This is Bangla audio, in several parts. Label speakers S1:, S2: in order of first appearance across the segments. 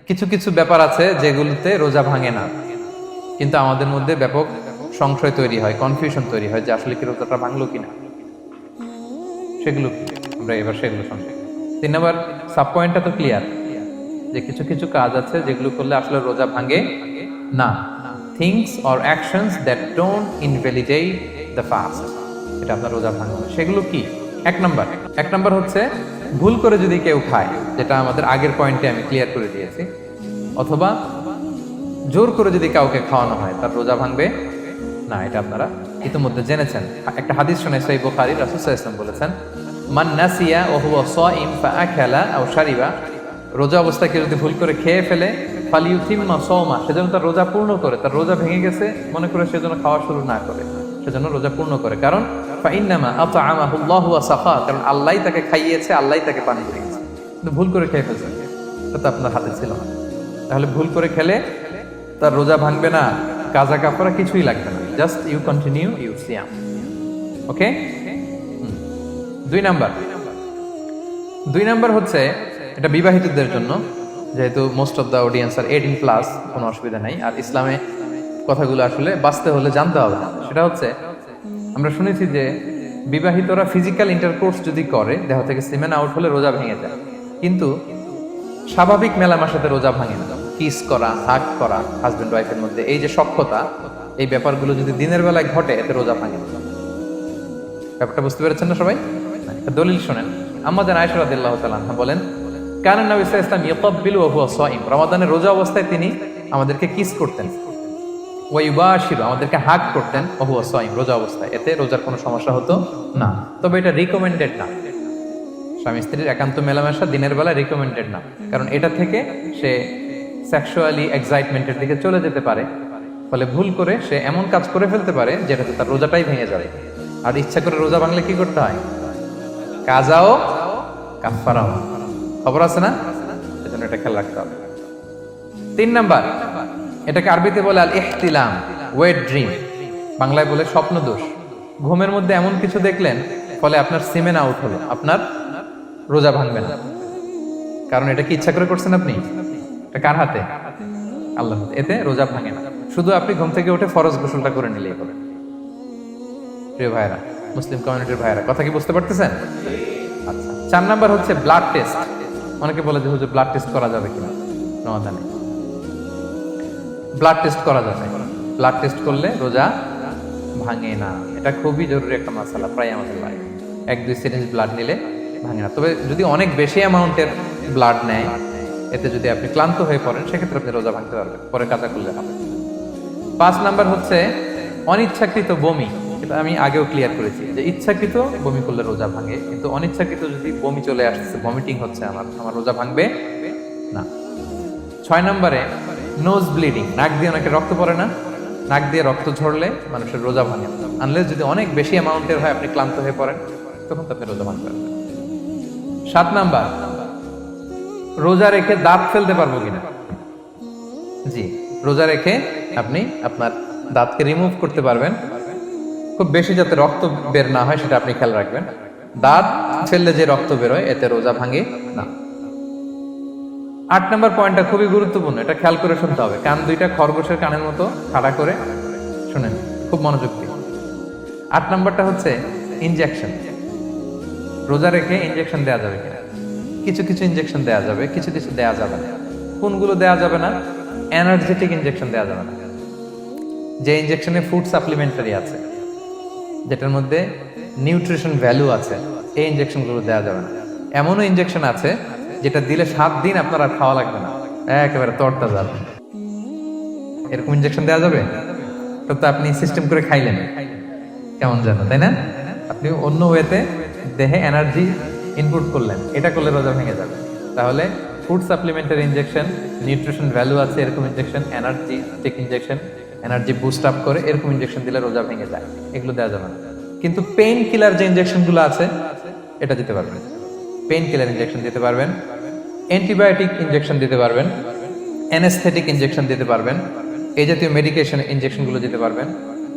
S1: কিছু কিছু ব্যাপার আছে যেগুলোতে রোজা ভাঙে না, কিন্তু আমাদের মধ্যে ব্যাপক সংশয় তৈরি হয়, কনফিউশন তৈরি হয় যে আসলে কি রোজাটা ভাঙলো কিনা। সেগুলো কি? আমরা এবার সেগুলো শুনবো। 3 নম্বর সাব পয়েন্টটা তো ক্লিয়ার, যে কিছু কিছু কাজ আছে যেগুলো করলে আসলে রোজা ভাঙে না। Things or actions that don't invalidate the fast, এটা আপনার রোজা ভাঙে না। সেগুলো কি? এক নাম্বার হচ্ছে ভুল করে যদি কেউ খায়, যেটা আমাদের আগের পয়েন্টে আমি ক্লিয়ার করে দিয়েছি, অথবা জোর করে যদি কাউকে খাওয়ানো হয়, তার রোজা ভাঙবে না। এটা আপনারা ইতিমধ্যে জেনেছেন। একটা হাদিস শুনে সহিহ বুখারী, রাসূল সাল্লাল্লাহু আলাইহি ওয়াসাল্লাম বলেছেন, মান নাসিয়া ওয়া হুয়া সাইম ফাআকালা আও শারিবা, রোজা অবস্থায় কেউ যদি ভুল করে খেয়ে ফেলে, ফালিউতিম্মা সাওমা, সেজন্য তার রোজা পূর্ণ করে। তার রোজা ভেঙে গেছে মনে করে সেজন্য খাওয়া শুরু না করে, সেজন্য রোজা পূর্ণ করে। কারণ ফাইন্নামা আতআমাহুল্লাহু ওয়া সাফা, কারণ আল্লাহই তাকে খাইয়েছে, আল্লাহই তাকে পানি দিয়েছে। কিন্তু ভুল করে খেয়ে ফেলছে, এটা তো আপনার হাতে ছিল না। তাহলে ভুল করে খেলে তার রোজা ভাঙবে না, কাজা কাফারা কিছুই লাগবে না, জাস্ট ইউ কন্টিনিউ ইউ সিয়াম। ওকে। 2 নাম্বার হচ্ছে, এটা বিবাহিতদের জন্য, যেহেতু মোস্ট অফ দ্য অডিয়েন্স আর 18+, কোনো অসুবিধা নাই। আর ইসলামে কথাগুলো আসলে বাঁচতে হলে জানতে হবে না। সেটা হচ্ছে, আমরা শুনেছি যে বিবাহিতরা ফিজিক্যাল ইন্টারকোর্স যদি করে, দেহ থেকে সিমেন আউট হলে রোজা ভেঙে যায়, কিন্তু স্বাভাবিক মেলামেশার সাথে রোজা ভাঙে না। কিস করা, হাগ করা হাজবেন্ড ওয়াইফের মধ্যে, এই যে সখ্যতা, এই ব্যাপারগুলো যদি দিনের বেলায় ঘটে, এতে রোজা ভাঙে না। ব্যাপারটা বুঝতে পেরেছেন না সবাই? একটা দলিল শোনেন। আম্মাজান আয়েশা রাদিয়াল্লাহু তাআলা আনহা বলেন, কানা নবী সাল্লাল্লাহু আলাইহি ওয়াসাল্লাম ইয়াকাব্বিলু ওয়া হুয়া সাইম, রমাদানের রোজা অবস্থায় তিনি আমাদেরকে কিস করতেন, ওয়া ইউবাশিরু, আমাদেরকে হাগ করতেন, ওয়া হুয়া সাইম, রোজা অবস্থায়। এতে রোজার কোনো সমস্যা হতো না। তবে এটা রিকমেন্ডেড না। স্বামী স্ত্রীর একান্ত মেলামেশা দিনের বেলা রিকমেন্ডেড না, কারণ এটা থেকে সে সেক্সুয়ালি এক্সাইটমেন্টের দিকে চলে যেতে পারে। ফলে ভুল করে সে এমন কাজ করে ফেলতে পারে যেটাতে তার রোজাটাই ভেঙে যাবে। আর ইচ্ছা করে রোজা ভাঙলে কি করতে হয়? কাজাও কাফারাও, খবর আছে না? সেজন্য এটা খেয়াল রাখতে হবে। 3 নাম্বার, এটাকে আরবিতে বলে আল ইহতিলাম, ওয়েট ড্রিম, বাংলায় বলে স্বপ্ন দোষ। ঘুমের মধ্যে এমন কিছু দেখলেন, ফলে আপনার সিমেন আউট হলো, আপনার রোজা ভাঙবে না। কারণ এটা কি ইচ্ছা করে করছেন আপনি? এটা কার হাতে? আল্লাহর হাতে। এতে রোজা ভাঙে না। শুধু আপনি ঘুম থেকে উঠে ফরজ গোসলটা করে নিলেই হবে। প্রিয় ভাইরা, মুসলিম কমিউনিটির ভাইরা, কথা কি বুঝতে পারতেছেন? আচ্ছা। 4 নাম্বার হচ্ছে ব্লাড টেস্ট। অনেকে বলে যে হুজুর ব্লাড টেস্ট করা যাবে কিনা রমাদানে। ব্লাড টেস্ট করা যাবে। ব্লাড টেস্ট করলে রোজা ভাঙে না। এটা খুবই জরুরি একটা মাসালা, প্রায় আমাদের লাগে। 1-2 সিরিঞ্জ ব্লাড নিলে ভাঙে না। তবে যদি অনেক বেশি অ্যামাউন্টের ব্লাড নেয়, এতে যদি আপনি ক্লান্ত হয়ে পড়েন, সেক্ষেত্রে আপনি রোজা ভাঙতে পারবেন, পরে কাজা করলে হবে। 5 নাম্বার হচ্ছে অনিচ্ছাকৃত বমি। এটা আমি আগেও ক্লিয়ার করেছি যে ইচ্ছাকৃত বমি করলে রোজা ভাঙে, কিন্তু অনিচ্ছাকৃত যদি বমি চলে আসছে, ভমিটিং হচ্ছে, আমার রোজা ভাঙবে না। 6 নম্বরে নোজ ব্লিডিং, নাক দিয়ে অনেকে রক্ত পড়ে না, নাক দিয়ে রক্ত ঝরলে মানুষের রোজা ভাঙে না, আনলেস যদি অনেক বেশি অ্যামাউন্টের হয়, আপনি ক্লান্ত হয়ে পড়েন, তখন তো আপনি রোজা ভাঙতে পারবেন। 7 নাম্বার, রোজা রেখে দাঁত ফেলতে পারবো কিনা। জি, রোজা রেখে আপনি আপনার দাঁতকে রিমুভ করতে পারবেন, খুব বেশি যাতে রক্ত বের না হয় সেটা আপনি খেয়াল রাখবেন। দাঁত ফেললে যে রক্ত বেরোয়, এতে রোজা ভাঙে না। 8 নম্বর পয়েন্টটা খুবই গুরুত্বপূর্ণ, এটা খেয়াল করে শুনতে হবে। কান দুইটা খরগোশের কানের মতো খাড়া করে শুনেন, খুব মনোযোগ দিয়ে। 8 নম্বরটা হচ্ছে ইনজেকশন। রোজা রেখে ইনজেকশন দেওয়া যাবে কিনা। কিছু কিছু ইনজেকশন দেওয়া যাবে, কিছু কিছু দেওয়া যাবে না। কোনগুলো দেওয়া যাবে না? এনার্জেটিক ইনজেকশন দেওয়া যাবে না। যে ইনজেকশনে ফুড সাপ্লিমেন্টারি আছে, যেটার মধ্যে নিউট্রিশন ভ্যালু আছে, এই ইনজেকশনগুলো দেওয়া যাবে না। এমনও ইনজেকশন আছে যেটা দিলে 7 দিন আপনার আর খাওয়া লাগবে না, একেবারে তরটা যাবে। এরকম ইনজেকশন দেওয়া যাবে? তো আপনি সিস্টেম করে খাইলেন কেমন যেন, তাই না? আপনি অন্য ওয়েতে দেহে এনার্জি ইনপুট করলেন, এটা করলে রোজা ভেঙে যাবে। তাহলে food supplementary injection, nutrition value আছে এরকম injection, energetic injection, energy boost up করে এরকম ইনজেকশন দিলে রোজা ভেঙে যায়, এগুলো দেওয়া যাবে না। কিন্তু পেইন কিলার যে ইনজেকশনগুলো আছে, এটা দিতে পারবেন। পেইন কিলার ইনজেকশন দিতে পারবেন, অ্যান্টিবায়োটিক ইনজেকশন দিতে পারবেন, অ্যানেস্থেটিক ইনজেকশন দিতে পারবেন, এই জাতীয় মেডিকেশন ইনজেকশনগুলো দিতে পারবেন।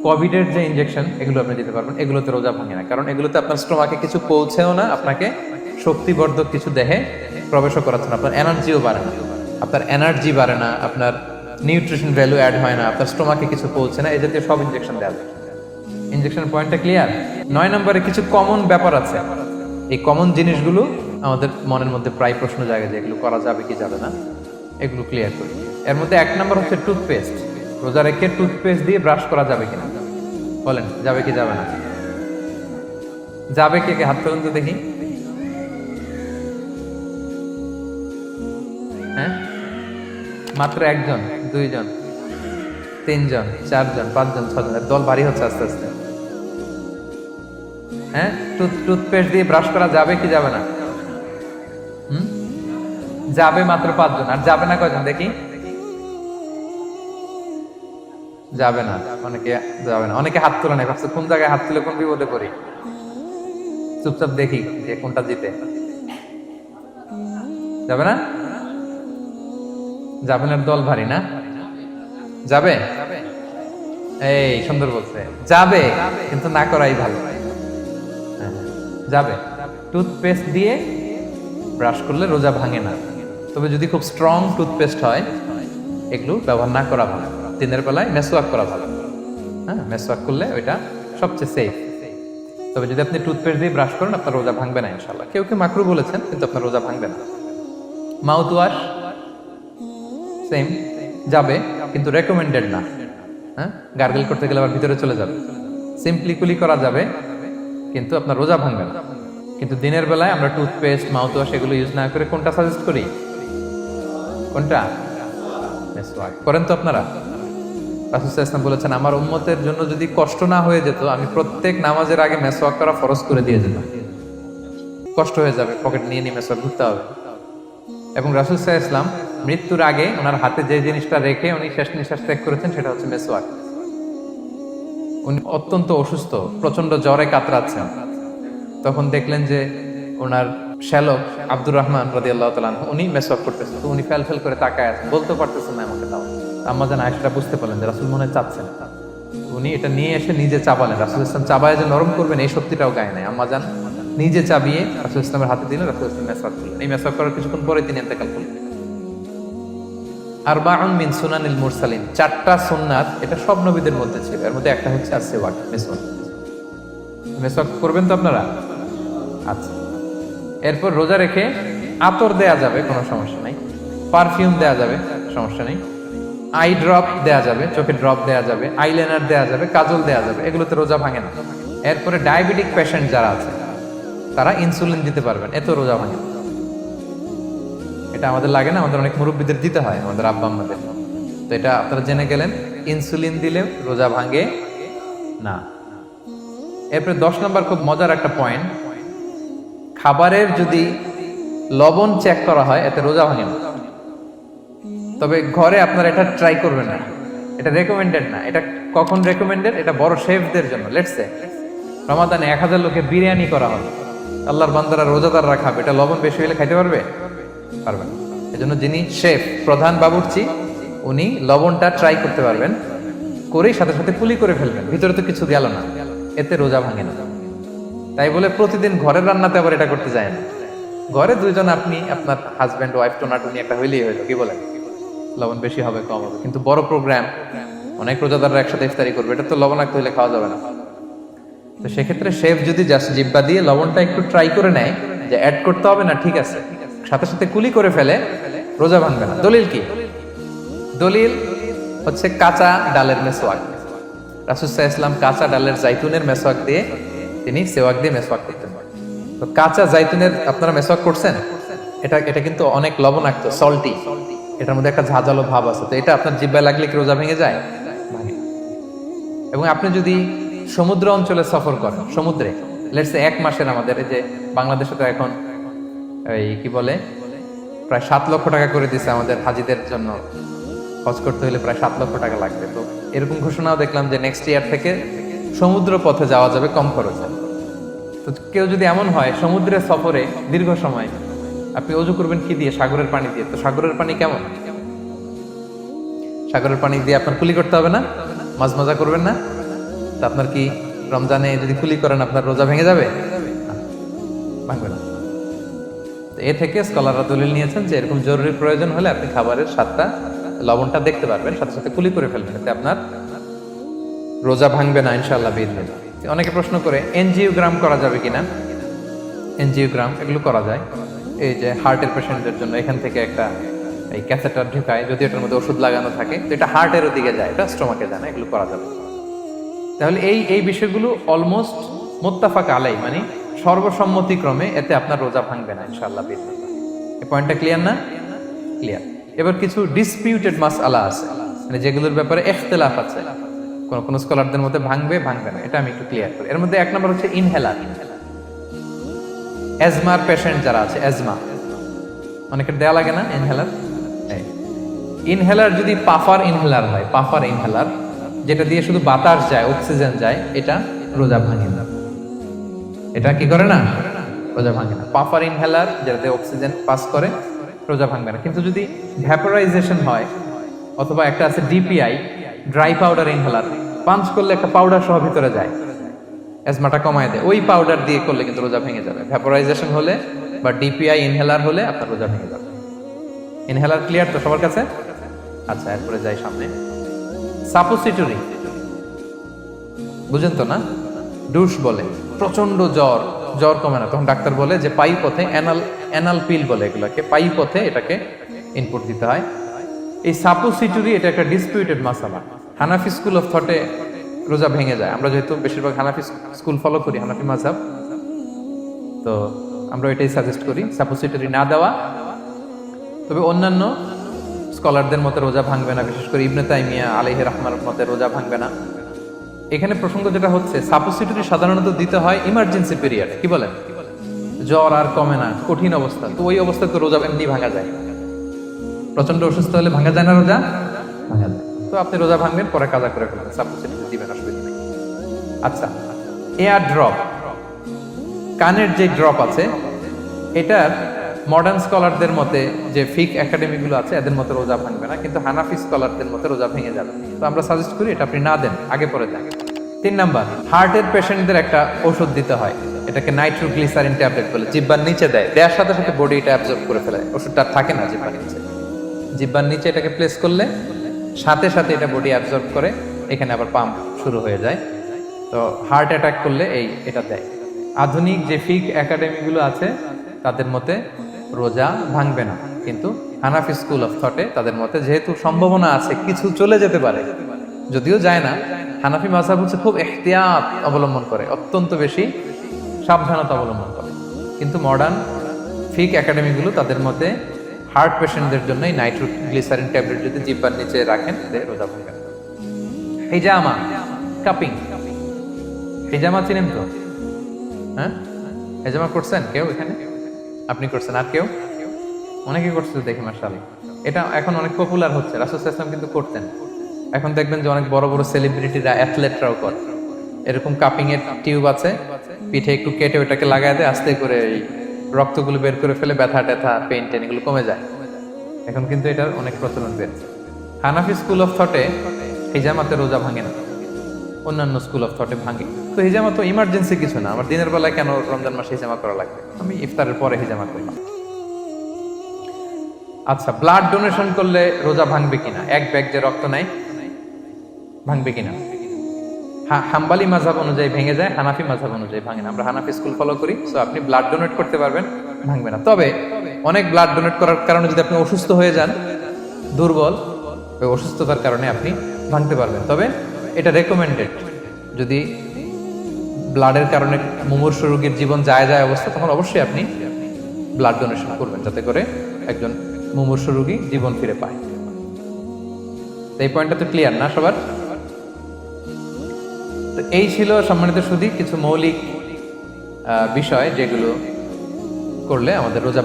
S1: কোভিডের যে ইনজেকশন, এগুলো আপনি দিতে পারবেন। এগুলোতে রোজা ভাঙে না, কারণ এগুলোতে আপনার স্টোমাকে কিছু পৌঁছেও না, আপনাকে শক্তিবর্ধক কিছু দেহে প্রবেশও করাচ্ছে না, আপনার এনার্জিও বাড়ে না। আপনার এনার্জি বাড়ে না, আপনার নিউট্রিশন ভ্যালু অ্যাড হয় না, আপনার স্টোমাকে কিছু পৌঁছে না, এই জাতীয় সব ইনজেকশন দেওয়া যায়। ইনজেকশন পয়েন্টটা ক্লিয়ার? 9 নম্বরে কিছু কমন ব্যাপার আছে। এই কমন জিনিসগুলো আমাদের মনের মধ্যে প্রায় প্রশ্ন জাগে যে এগুলো করা যাবে কি যাবে না, এগুলো ক্লিয়ার করি। এর মধ্যে 1 নম্বর হচ্ছে টুথপেস্ট। রোজা রেখে টুথপেস্ট দিয়ে ব্রাশ করা যাবে কিনা, বলেন যাবে কি যাবে না? যাবে কে কে হাত তুলুন তো দেখি। হ্যাঁ, মাত্র 1 জন, 2 জন, 3 জন, 4 জন, 5 জন, 6 জন, দল ভারী হচ্ছে আস্তে আস্তে। হ্যাঁ, টুথপেস্ট দিয়ে ব্রাশ করা যাবে কি যাবে না? যাবে মাত্র 5 জন, আর যাবে না কয়জন দেখি? যাবে না, অনেকে যাবে না, অনেকে হাত তোলে না, ভাবছে কোন জায়গায় হাত তুলে কোন বিপদে পড়ি। চুপচাপ দেখি যে কোনটা জিতে। যাবে না? যাবে না, দল ভারী না? যাবে? এই সুন্দর বলছে, যাবে, কিন্তু না করাই ভালো। হ্যাঁ, যাবে। টুথপেস্ট দিয়ে ব্রাশ করলে রোজা ভাঙে না, তবে যদি খুব স্ট্রং টুথপেস্ট হয় এগুলো ব্যবহার না করা ভালো। দিনের বেলায় মেসওয়াক করা ভালো। হ্যাঁ, মেসওয়াক করলে ওইটা সবচেয়ে সেফ। তবে যদি আপনি টুথপেস্ট দিয়ে ব্রাশ করেন আপনার রোজা ভাঙবে না ইনশাল্লাহ। কেউ কেউ মাকরু বলেছেন, কিন্তু আপনার রোজা ভাঙবে না। মাউথ ওয়াশ সেম, যাবে, কিন্তু রেকমেন্ডেড না। হ্যাঁ, গার্গল করতে গেলে আবার ভিতরে চলে যাবে। সিম্পলি কুলি করা যাবে, কিন্তু আপনার রোজা ভাঙবে না। কিন্তু দিনের বেলায় আমরা টুথপেস্ট, মাউথ ওয়াশ এগুলো ইউজ না করে কোনটা সাজেস্ট করি? কোনটা? মেসওয়াক করেন তো আপনারা? রাসূল সাল্লাল্লাহু আলাইহি ওয়াসাল্লাম বলেছেন, আমার উম্মতের জন্য যদি কষ্ট না হয়ে যেত আমি প্রত্যেক নামাজের আগে মেসওয়াক করা ফরজ করে দিয়ে যেতাম। কষ্ট হয়ে যাবে, পকেট নিয়ে নিয়ে মেসওয়াক ঘুরতে হবে। এবং রাসূল সাল্লাল্লাহু আলাইহি ওয়াসাল্লাম মৃত্যুর আগে ওনার হাতে যে জিনিসটা রেখে উনি শেষ নিঃশ্বাস ত্যাগ করেছেন সেটা হচ্ছে মেসওয়াক। উনি অত্যন্ত অসুস্থ, প্রচন্ড জ্বরে কাতরাচ্ছেন। তখন দেখলেন যে ওনার শ্যালক আব্দুর রহমান রাদিয়াল্লাহু তাআলা আনহু উনি মেসওয়াক করতেছেন, তো উনি ফেল ফেল করে তাকায় আছেন, বলতে পারতেছেন না আমাকে দাও। আম্মা জান আয়েশা বুঝতে পারলেন যে রাসূল মনে হয় চাচ্ছেন, উনি এটা নিয়ে এসে নিজে চাবালেন। রাসূল ইসলাম চাবায় যে নরম করবেন এই শক্তিটাও গায়ে নাই। আম্মা জান নিজে চাবিয়ে রাসূল ইসলামের হাতে দিলেন, রাসূল ইসলাম মেসওয়াক করলেন। এই মেসওয়াক করার কিছুক্ষণ পরে তিনি ইন্তেকাল করলেন। আরবাউন মিন সুনানিল মুরসালিন, 4টা সুন্নাত, এটা সব নবীদের মধ্যে ছিল। এর মধ্যে একটা হচ্ছে আসওয়াক, মেসওয়াক। মেসওয়াক করবেন তো আপনারা? আচ্ছা, এরপর রোজা রেখে আতর দেয়া যাবে, কোনো সমস্যা নাই। পারফিউম দেয়া যাবে, সমস্যা নেই। আই ড্রপ দেয়া যাবে, চোখে ড্রপ দেয়া যাবে, আইলাইনার দেয়া যাবে, কাজল দেয়া যাবে, এগুলোতে রোজা ভাঙে না। এরপরে ডায়াবেটিক পেশেন্ট যারা আছে তারা ইনসুলিন দিতে পারবেন, এত রোজা ভাঙে না। এটা আমাদের লাগে না, আমাদের অনেক মুরব্বীদের দিতে হয়, আমাদের আব্বা আম্মাদের। তো এটা আপনারা জেনে গেলেন, ইনসুলিন দিলে রোজা ভাঙে না। এরপরে 10 নম্বর খুব মজার একটা পয়েন্ট, খাবারের যদি লবণ চেক করা হয় এতে রোজা ভাঙে না। তবে ঘরে আপনারা এটা ট্রাই করবেন না, এটা রেকমেন্ডেড না। এটা কখন রেকমেন্ডেড? এটা বড় শেফদের জন্য। লেটস সে রমাদানে 1000 লোকে বিরিয়ানি করা হবে, আল্লাহর বান্দারা রোজাদাররা খাবে, এটা লবণ বেশি হলে খাইতে পারবে? পারবে না। এজন্য যিনি শেফ, প্রধান বাবুর্চি, উনি লবণটা ট্রাই করতে পারবেন, করেই সাথে সাথে কুলি করে ফেলবেন, ভিতরে তো কিছু গেল না, এতে রোজা ভাঙে না। তাই বলে প্রতিদিন ঘরের রান্নাতে আবার এটা করতে যায় না। ঘরে 2 জন, আপনি আপনার হাজব্যান্ড ওয়াইফ টোনাটুনি একটা হইলেই হইলো, কি বলেন? লবণ বেশি হবে কম হবে, কিন্তু বড় প্রোগ্রাম, অনেক রোজাদাররা একসাথে ইফতারি করবে, এটা তো লবণাক্ত হইলে খাওয়া যাবে না। তো সেক্ষেত্রে শেফ যদি জাস্ট জিব্বা দিয়ে লবণটা একটু ট্রাই করে নেয় যে অ্যাড করতে হবে না, ঠিক আছে, সাথে সাথে কুলি করে ফেলে, রোজা ভাঙবে না। দলিল কি? দলিল হচ্ছে কাঁচা ডালের মেসওয়াক। রাসূল সাল্লাল্লাহু আলাইহি ওয়াসাল্লাম কাঁচা ডালের জাইতুনের মেসওয়াক দিয়ে তিনি সেওয়াক দিয়ে মেসওয়াক করতেন। তো কাঁচা জাইতুনের আপনারা মেসওয়াক করছেন, এটা কিন্তু অনেক লবণাক্ত, সল্টি, এটার মধ্যে একটা ঝাঁঝালো ভাব আছে। তো এটা আপনার জিহ্বায় লাগলে কি রোজা ভেঙে যায়? ভাঙে। এবং আপনি যদি সমুদ্র অঞ্চলে সফর করেন, সমুদ্রে লেটস সে 1 মাসের, আমাদের এই যে বাংলাদেশে তো এখন এই কি বলে প্রায় 7 লক্ষ টাকা করে দিছে আমাদের হাজিদের জন্য, হজ করতে হলে প্রায় 7 লক্ষ টাকা লাগবে। তো এরকম ঘোষণাও দেখলাম যে নেক্সট ইয়ার থেকে সমুদ্র পথে যাওয়া যাবে কম খরচে। তো কেউ যদি এমন হয় সমুদ্রের সফরে দীর্ঘ সময়, আপনি অজু করবেন কি দিয়ে? সাগরের পানি দিয়ে। তো সাগরের পানি কেমন? সাগরের পানি দিয়ে আপনার কুলি করতে হবে না? মাছ মজা করবেন না? তা আপনার কি রমজানে যদি কুলি করেন আপনার রোজা ভেঙে যাবে? ভাঙবে না। এ থেকে স্কলাররা দলিল নিয়েছেন যে এরকম জরুরি প্রয়োজন হলে আপনি খাবারের স্বাদটা লবণটা দেখতে পারবেন, সাথে সাথে কুলি করে ফেলবেন, এতে আপনার রোজা ভাঙবে না ইনশাআল্লাহ বিইذনিল্লাহ। অনেকে প্রশ্ন করে এনজিওগ্রাম করা যাবে কিনা। এনজিওগ্রাম এগুলো করা যায়, এই যে হার্টের পেশেন্টদের জন্য এখান থেকে একটা এই ক্যাথেটার ঢুকায়, যদি এটার মধ্যে ওষুধ লাগানো থাকে তো এটা হার্টের দিকে যায়, এটা স্টোমাকে যায় না, এগুলো করা যাবে। তাহলে এই বিষয়গুলো অলমোস্ট মুত্তাফাক আলাই, মানে সর্বসম্মতিক্রমে এতে আপনার রোজা ভাঙবে না ইনশাআল্লাহ বিইذনিল্লাহ। এই পয়েন্টটা ক্লিয়ার না? ক্লিয়ার। এবার কিছু ডিসপিউটেড মাসআলা আছে, মানে যেগুলোর ব্যাপারে ইখতিলাফ আছে, কোন কোন স্কলারদের মধ্যে ভাঙবে ভাঙবে না, এটা আমি একটু ক্লিয়ার করি। এর মধ্যে এক নম্বর হচ্ছে ইনহেলার। অ্যাজমার পেশেন্ট যারা আছে, অ্যাজমা অনেকের দেয়া লাগে না ইনহেলার। ইনহেলার যদি পাফার ইনহেলার হয়, পাফার ইনহেলার যেটা দিয়ে শুধু বাতাস যায়, অক্সিজেন যায়, এটা রোজা ভাঙে না। এটা কি করে না? রোজা ভাঙে না। পাফার ইনহেলার যেটাতে অক্সিজেন পাস করে, রোজা ভাঙবে না। কিন্তু যদি ভ্যাপোরাইজেশন হয়, অথবা একটা আছে DPI, dry powder inhaler, punch করলে একটা পাউডার সহ ভিতরে যায়, অ্যাজমাটা কমায় দেয়, ওই পাউডার দিয়ে করলে কিন্তু রোজা ভেঙে যাবে। ভ্যাপোরাইজেশন হলে বা ডিপিআই ইনহেলার হলে আপনার রোজা ভেঙে যাবে। ইনহেলার ক্লিয়ার তো সবার কাছে? আচ্ছা, এরপরে যাই সামনে। সাপোসিটরি বুঝেন তো না? ডুশ বলে, প্রচন্ড জ্বর, জ্বর কমে না, তখন ডাক্তার বলে যে পাই পথে, অ্যানাল পিল বলে এগুলোকে, পাই পথে এটাকে ইনপুট দিতে হয়। এই সাপোসিটরি এটা একটা ডিসপিউটেড মাসালা। হানাফি স্কুল অফ থটে রোজা ভেঙে যায়। আমরা যেহেতু বেশিরভাগ হানাফি স্কুল ফলো করি, হানাফি মাযহাব, তো আমরা এটাই সাজেস্ট করি সাপোসিটরি না দেওয়া। তবে অন্যান্য স্কলারদের মতে রোজা ভাঙবে না, বিশেষ করে ইবনে তাইমিয়া আলাইহি রাহমার মতে রোজা ভাঙবে না। এখানে প্রসঙ্গ যেটা হচ্ছে, সাপোসিটরি সাধারণত দিতে হয় ইমার্জেন্সি পিরিয়ড, কি বলেন, জ্বর আর কমে না, কঠিন অবস্থা, তো ওই অবস্থায় তো রোজা এমনি ভাঙা যায়। প্রচন্ড অসুস্থ হলে ভাঙা যায় না রোজা? ভাঙা যায়। তো আপনি রোজা ভাঙবেন, পরে কাজা করে ফেলবেন, সাপোসিটরি দিবেন, অসুবিধা নেই। আচ্ছা, এয়ার ড্রপ, কানের যে ড্রপ আছে, এটার মডার্ন স্কলারদের মতে, যে ফিক একাডেমিগুলো আছে, এদের মতে রোজা ভাঙবে না, কিন্তু হানাফি স্কলারদের মতে রোজা ভেঙে যাবে। তো আমরা সাজেস্ট করি এটা আপনি না দেন, আগে পরে দেন। 3 নাম্বার, হার্টের পেশেন্টদের একটা ওষুধ দিতে হয়, এটাকে নাইট্রোগ্লিসারিন ট্যাবলেট বলে, জিহ্বার নিচে দেয়, দেওয়ার সাথে সাথে বডি এটা অ্যাবজর্ব করে ফেলে, ওষুধটা থাকে না জিহ্বার নিচে। জিহ্বার নিচে এটাকে প্লেস করলে সাথে সাথে এটা বডি অ্যাবজর্ব করে, এখানে আবার পাম্প শুরু হয়ে যায়। তো হার্ট অ্যাটাক করলে এটা দেয়। আধুনিক যে ফিক একাডেমিগুলো আছে তাদের মতে রোজা ভাঙবে না, কিন্তু হানাফি স্কুল অফ থটে তাদের মতে যেহেতু সম্ভাবনা আছে কিছু চলে যেতে পারে, যদিও যায় না, হানাফি মাযহাব হচ্ছে খুব ইহতিয়াত অবলম্বন করে, অত্যন্ত বেশি সাবধানতা অবলম্বন করে। কিন্তু মডার্ন ফিক একাডেমিগুলো তাদের মতে হার্ট পেশেন্টদের জন্য নাইট্রোগ্লিসারিন ট্যাবলেট যদি জিহ্বার নিচে রাখেন, রোজা ভাঙবে না। হিজামা, কাপিং, হিজামা চিনেন তো? হ্যাঁ, হিজামা করছেন কেউ এখানে? আপনি করছেন, আর কেউ? অনেকে করছে দেখি, মাশাআল্লাহ। এটা এখন অনেক পপুলার হচ্ছে, রাসূল সাল্লাল্লাহু আলাইহি ওয়াসাল্লাম কিন্তু করতেন। এখন দেখবেন যে অনেক বড় বড় সেলিব্রিটিরা, অ্যাথলেটরাও করে। এরকম কাপিং এর টিউব আছে, পিঠে একটু কেটে ওটাকে লাগায় দেয়, আস্তে করে এই রক্তগুলো বের করে ফেলে, ব্যথা ট্যাথা, পেইন টেন এগুলো কমে যায়। এখন কিন্তু এটার অনেক প্রচলন বেড়েছে। হানাফি স্কুল অফ থটে হিজামাতে রোজা ভাঙে না, অন্যান্য স্কুল অফ থটে ভাঙে। তো হিজামা তো ইমার্জেন্সি কিছু না, আমার দিনের বেলায় কেন রমজান মাসে হিজামা করা লাগবে, আমি ইফতারের পরে হিজামা করলাম। আচ্ছা, ব্লাড ডোনেশন করলে রোজা ভাঙবে কিনা, এক ব্যাগ যে রক্ত নেয়, ভাঙবে কিনা? হাম্বালি মাযহাব অনুযায়ী ভেঙে যায়, হানাফি মাযহাব অনুযায়ী ভাঙে না। আমরা হানাফি স্কুল ফলো করি, সো আপনি ব্লাড ডোনেট করতে পারবেন, ভাঙবে না। তবে অনেক ব্লাড ডোনেট করার কারণে যদি আপনি অসুস্থ হয়ে যান, দুর্বল, ওই অসুস্থতার কারণে আপনি ভাঙতে পারবেন। তবে এটা রেকমেন্ডেড, যদি ব্লাডের কারণে মুমূর্ষু রোগীর জীবন যায় অবস্থা, তখন অবশ্যই আপনি ব্লাড ডোনেশন করবেন, যাতে করে একজন মুমূর্ষু রোগী জীবন ফিরে পায়। এই পয়েন্টটা তো ক্লিয়ার না সবার? তো এই ছিল সম্মানিত সুধী কিছু মৌলিক বিষয়, যেগুলো করলে আমাদের রোজা